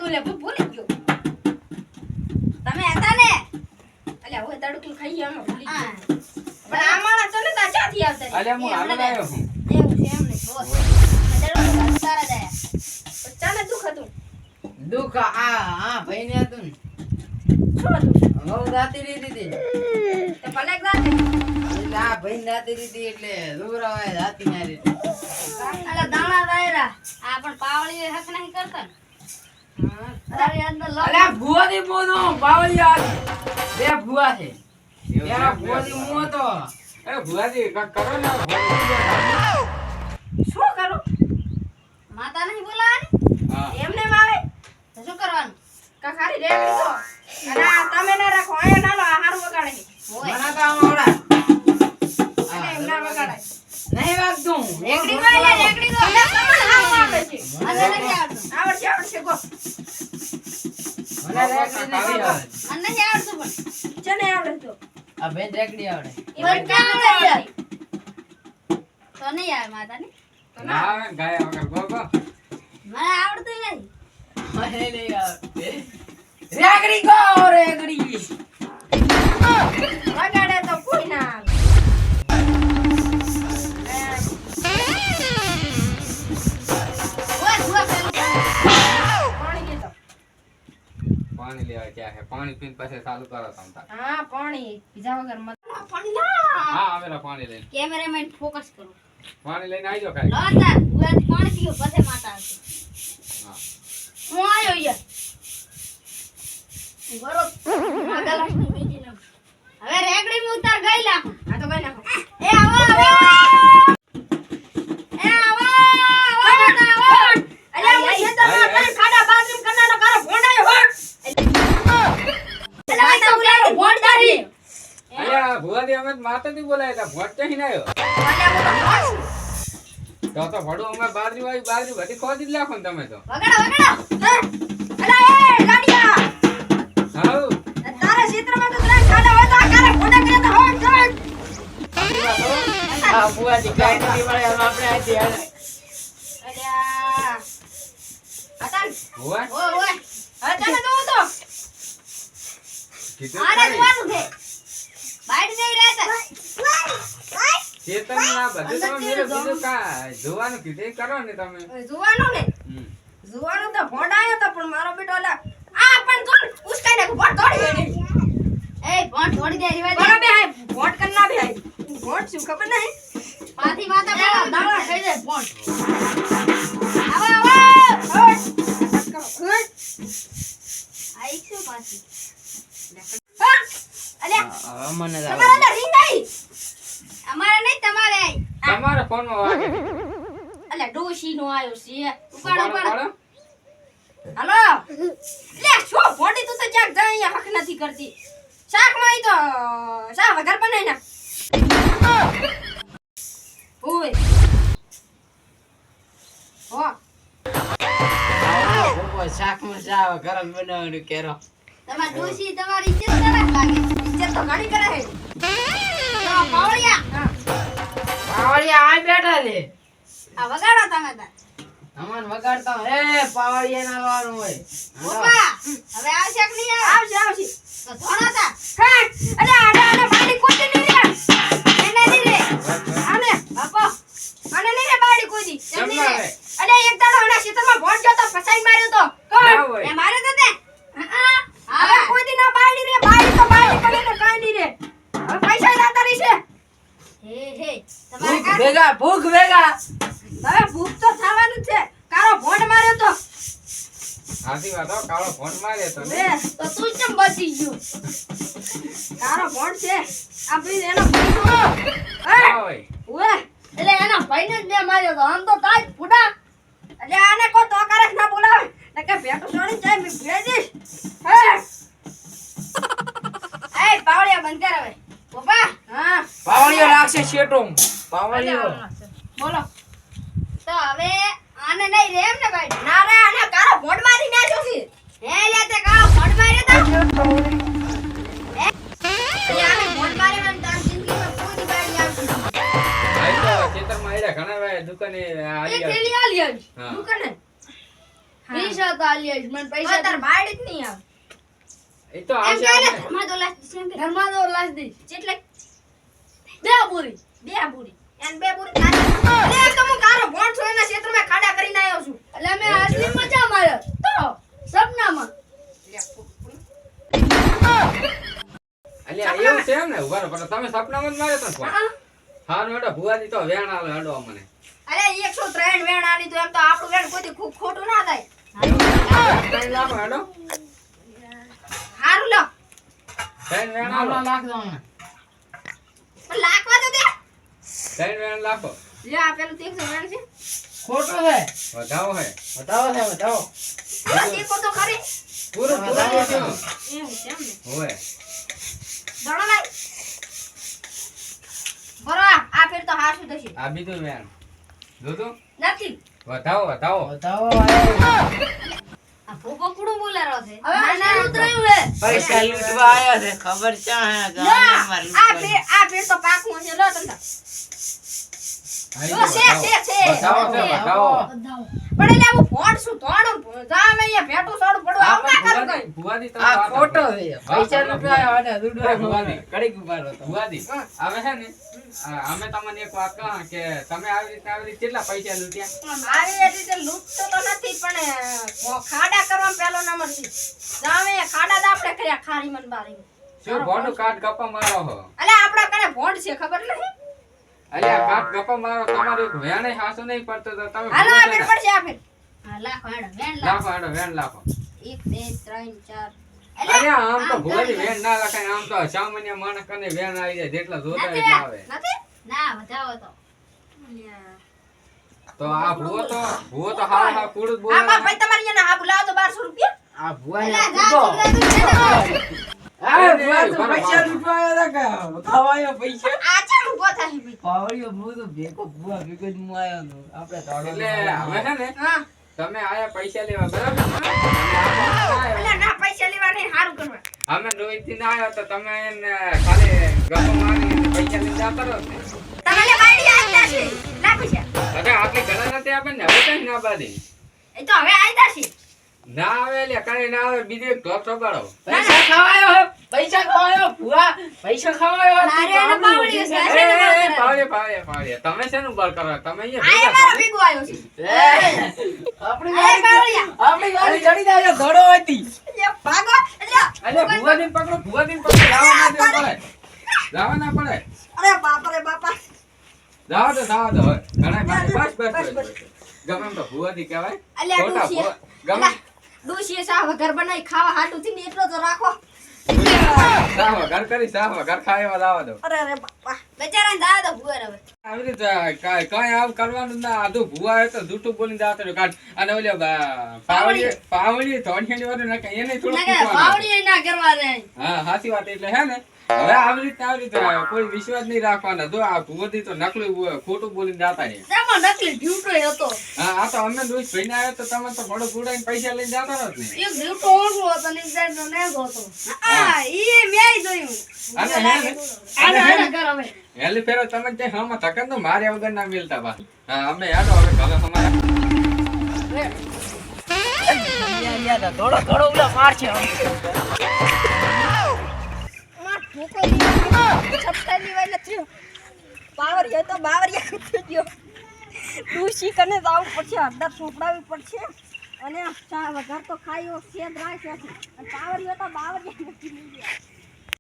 લે ભૂલી ગયો તમે હતા ને અલ્યા હવે તડકું ખાઈ ગયા અમે ભૂલી ગયા પણ આ માણસ તો ને તા ચાથી આવતા અલ્યા હું હાલ આવ્યો હું એવું છે એમને બોસ તડકું સારા જાય ચાને દુખ હતું દુખ આ ભાઈને હતું ને શું હતું બહુ દાતી રીતી હતી તે ભલે ગાતે એટલે આ ભાઈને દાતી રીતી એટલે લુગરાવાય દાતી ના રીતી અલા દાણા દાયરા આ પણ પાવળી હક નહીં કરતા અરે અંદર લો અલ્યા ભુવા થી બોનો બાવળિયા બે ભુવા છે એના ભુવા થી મો તો એ ભુવાજી કાક કરો ને શું કરું માતા નહીં બોલાવાની હા એમને આવે તો શું કરવાનું કા ખાલી રેકડી તો અને આ તમે ના રાખો આયા નાલો આ હારું વગાડે હોય મને તો આવડા અને એમ ના વગાડાય નહીં વાગતું રેકડી માં લે રેકડી તો તમને હાવ આવડે છે અને નથી આવડતું આવડશે ગો મને રેકડી નથી આવે અને નથી આવડતું પણ ચને આવડે તો આ બેન રેકડી આવડે ઈવન કામ આવડે તો નહીં આવે માતા ને ના આવે ને ગાયા વગર ગો ગો મને આવડતું નહીં મને નહીં આવડે રેકડી ગો રેકડી વગાડે તો કોઈ ના આવે પાણી લેવા ક્યાં હે પાણી પીને પછી ચાલુ કરો તમ તાર હા પાણી પીઝા વગર મત પાણી હા આવેલા પાણી લઈને કેમેરામેન ફોકસ કરો પાણી લઈને આવજો કાઈ લોતા ઉલાથી પાણી પીઓ પછી માતા આવશે હા હું આયો યાર બરો આગળ હવે રેકડી માં ઉતાર ગઈ લાખો આ તો ગઈ લાખો એ આવો એ આવો અલ્યા હું ખેતરમાં કઈ ખાડા બાથરૂમ કરનાનો કારો ભોંડાયો હોટ અલ્યા આ તો ઉલાનો ભોંડારી અલ્યા ભુવાજી અમે માતાજી બોલાયા હતા ભોટ ક્યાંથી ના આવ્યો તો ભડું અમે બાજરી બધી ખોદી જ લાખો ને તમે તો વગાડો અલ્યા એ લાડિયા હાઉ તારા ક્ષેત્રમાં તો ત્રણ ખાડા હોય તો આ કારે ભોંડા કરે તો હોટ જવાય આ ભુવાજી કાઈ નથી મળે આપણે આથી હાલે અલ્યા અતન ભુવા ઓય હવે તને તો તો કીધું આને ખરી. જોવાનું છે બાઈડ નહીં રહેતા ચેતન ના બધું તમે મેરે કીધું કા જોવાનું કીધું એ કરો ને તમે જોવાનું ને જોવાનું તો ભોંડાયો તો પણ મારો બેટો ઓલા આ પણ તો ઉસકાઈ નાખ ભોંડ તોડી દે એ ભોંડ તોડી દે રીવા બરો બે હાય ભોંડ કર ના બે હાય ભોંડ શું ખબર નહીં પાથી માતા પેલા દાણા ખાઈ જાય ભોંડ આવો હોટ આઈ શું પાછી અલ્યા મને તમારા રિંગ આવી અમારે નહીં તમારે આવી તમારા ફોન માં વાગે અલ્યા ડોશી નો આયો છે ઉપાડો ઉપાડો. હાલો લે શું ભોંડી તું તો ક્યાંક જાય અહીંયા હક નથી કરતી શાક માં ઈ તો શા વઘાર બનાઈ ના ઓય હો શાક માં શાક ગરમ બનાવવાનું કેરો તમાર ડોશી તમારી ઇજ્જત કરે લાગે ઇજ્જત તો ઘણી કરે હે તો પાવળિયા પાવળિયા આ બેઠા છે આ વગાડો તમે તાર અમન વગાડતા એ પાવળિયા ના લાવવાનું હોય ઓપા હવે આવશે કે નહીં આવશે તો ધોણા તા હેટ અરે બાડી કૂદી નહીં રે એને નહીં રે આને બાપો આને નહીં રે બાડી કૂદી જલ્દી રે અરે એક દાડો આના ક્ષેત્રમાં ભોંડ ગયો તો ફસાઈ માર્યો તો ના કોણ હોય. એ મારે તો તે હવે કૂદી ના બાડી રે બાડી તો બાડી પડે ને કાઈ નહીં રે હવે પૈસા જાતા રહી છે હે તમારે ભૂખ ભેગા ભૂખ ભેગા હવે ભૂખ તો થવાનું જ છે કારો ભોંડ માર્યો તો હાથી વાત હો, કાળો ફોન મારે તો લે તો તું કેમ બચી ગયો કારો ભોંડ છે આપણી એનો ભાઈ ના હોય. ઓએ એટલે એના ભાઈને જ મેં માર્યો તો આમ તો તાજ ફૂટા એટલે આને કો તો કરે ના બોલાવે ને કે ભેટો છોડી જાય મે ભેજ દઈશ હે એ પાવળિયા બંધ કર હવે પપ્પા હા પાવળિયો લાગશે શેટો પાવળિયો બોલો તો હવે આને નહીં રે એમ ને ભાઈ ના રે આને કારો ભોંડ મારી નાખ્યો છે હે લે તે કારો ભોંડ માર્યો તો હે આને ભોંડ મારી મને તાર જિંદગીમાં કોઈ બાઈ આવતી આઈ તો ખેતરમાં આયરા ઘણા વાર દુકાને એ આવી થેલી આલી આવી હા. દુકાને પૈસા તો આલી આવીશ. મને પૈસા તાર બાડ જ નહીં આવે એ તો એમ આવશે કે આપણે. ધર્મા તો લાસ્ટ છે એમ કે ઘરમાં તો લાશ દઈશ. જેટલે દે પૂરી. બે બુરી એન બે બુરી અરે તો હું કારો ભોંડ છું એના ક્ષેત્રમાં ખાડા કરીને આવ્યો છું એટલે મેં અસલી મજા માર્યો તો સપનામાં. અલ્યા એવું છે એમ ને ઉભા રહો, પણ તમે સપનામાં જ માર્યો તો ફોન. હારું હેડો ભુવાજી તો વેણ આલે હેડો મને. અરે 103 વેણ આલી તો એમ તો આપણું વેણ કોઈ દી ખોટું ના થાય ત્રણ લાખો હેડો. હારું લો ત્રણ વેણ નાનો આલો. લાખ દો મને. પણ લાખવા તો દે ત્રણ વેણ લાખો. લે આ પેલું 300 વેણ છે ખોટું છે. વધાવો હે. બતાવો છે બતાવો. દેખો તો ખરી પૂરું પૂરું વધાવો છે. એવું છે એમ ને હોવે. દડો લાય બરો આ ફેર તો હાસું થશે આ બીજું વેણ. જોજો. નથી વધાવો વધાવો. બતાવો આયો. આ ભૂકો કુડું બોલારો છે હવે ના, ના, ઉતરાયું હે. પૈસા લૂંટવા આયા છે ખબર ક્યાં હે લા, આ ફેર તો પાકું છે લો તંતા આ જો, છે, છે. વધાવો છે વધાવો. બતાવો. પણ એટલે હું ભોંડ છું તોડું જા મે અહીંયા ભેટું સોડું પડું આ આવું ના પણ કરું ભુવાજી કઈ ભુવાજી તમે આ વાત ખોટો આપો. છે. વાત પૈસા આપો, લૂંટવા આયા અને હા, લૂંટવા ભુવાજી. કડીક ઉભા રહો તમે. ભુવાજી હવે છે ને અમે તમને એક વાત કહા કે તમે આવી રીતે કેટલા પૈસા લૂંટ્યા? આવી રીતે લૂંટતો તો નથી પણ ખાડા કરવામાં પહેલો નંબર છે જામે ખાડા તો આપણે કર્યા ખારી મન બારી શું ભોંડું કાટ ગપ્પા મારો હો? અલે આપડા કને ભોંડ છે ખબર નહીં અલ્યા કાટ ગપ્પા મારો તમારું એક વેણે હાસો નહીં પડતો તો તમે હાલો આ ભૂલો ફેર છો ને? પડશે આ ફેર હા લાખો હેડો વેણ લાખો લાખો હેડો વેણ લાખો. 1 2 3 4 અલ્યા આમ તો ભુવાજી વેણ ના લખાય, આમ તો સામાન્ય માણસ કને વેણ આવી જાય જેટલા જોતા નથી એટલા આવે. નથી ના વધાવો તો. તો આ ભુવો તો હા હા કુડ જ હા બોલે. ભાઈ તમારી અહીંયા હા બોલાવો તો 1200 રૂપિયા આ ભુવા અલા, કૂદો. જા, તું આ નહીં, ભુવા તો બરાબર. પૈસા લૂંટવા આયા હતા કે ખાવાયો પૈસા. આ ચાલ ઉભો થાય ભાઈ પાવડીઓ હું તો ભેગો ભુવા ભેગો જ હું આયો તો. આપણે તો એટલે હવે છે ને હા તમે આયા પૈસા લેવા બરાબર? અને આપણે અલા ના પૈસા લેવા નહીં હારું કરવા અમે રોહિતથી ના આવ્યા તો તમે એને ખાલી ગપ્પા મારીને પૈસા લઈને જતા રહો ને. તમારે બાયડી આવી જશે લાખો છે અરે આટલી ઘણા નથી આપે ને હવે કઈ ના બાંધી. એ તો હવે આવી જશે ના આવે એટલે કઈ ના આવે બીજું એક ઢોક સંભાળો. પૈસા ખવાયો હે. પૈસા ખવાયો ભુવા. પૈસા ખવાયો હતો. અરે, અરે, પાવડીઓ છે. પાવડિયા. તમે શેનું બળ કરો? તમે આ અહીંયા એ ભેગા મારો થો ને. ભીગો આવ્યો છે આપણી અરે, ગાડી આપણી ગાડી ચડી જાય ધડો હતી. એ ભાગો એટલે અલ્યા ભુવાજીને પકડો, ભુવાજીને પકડો. લાવવા ના દેવું પડે. લાવવા ના પડે. અરે બાપ રે બાપા જાઓ તો જાઓ તો હવે. ઘણા બસ બસ બસ. ગમે એમ તો ભુવાજી કહેવાય. અલ્યા ખોટા ડૂસીએ ભુવા- ગમે ડૂસીએ સા વગર બનાવી ખાવા હાટું થી ને એટલો તો રાખો સાવ ઘર કરી સાવ ઘર ખાવા લાવવા દો. અરે અરે બાપા બેચારાને દા દો ભુવર હવે આવી રીતે કઈ આવું કરવાનું ના. આધું ભુવા હોય તો જૂઠું બોલીને જાતો રહ્યો. કાઢ. અને ઓલી પાવડી ધોળિયાની વાળું નાખે એને થોડું ના કે પૂછવાનું. પાવડી ના કરવા દે. હા સાચી વાત. એટલે હે ને હવે આવી રીતે કોઈ વિશ્વાસ નહીં રાખવાનો. જો આ ભુવોથી તો નકલું ખોટું બોલીને જાતા રહે. તેમાં નકલી ડ્યુટો હતો. હા આ તો અમે રોજ ભાઈને આવ્યો તો તમે તો ભડો ગુડાઈને પૈસા લઈને જાતા રહો ને. એક ડ્યુટો ઓછો હતો ને એક સાઈડ નો નેગો હતો. આ ઈ મેય જોયું. અને હે ને આને આને કર હવે. હેલી ફેરો તમે જે હમણાં થકન તો મારે વગર ના મિલતા બા. હા અમે યાદો હવે ઘરે અમારે થોડો થોડો ઉલા માર છે. માં ઠોકો દીધી છપતા દીવાય નથી બાવરિયા તો બાવરિયા કૂદી ગયો ડૂસી કને જાવું પડશે અંદર સોપડાવી પડશે અને ચા વગર તો ખાયો સેદ રાખ્યા છે અને બાવરિયા તો બાવરિયા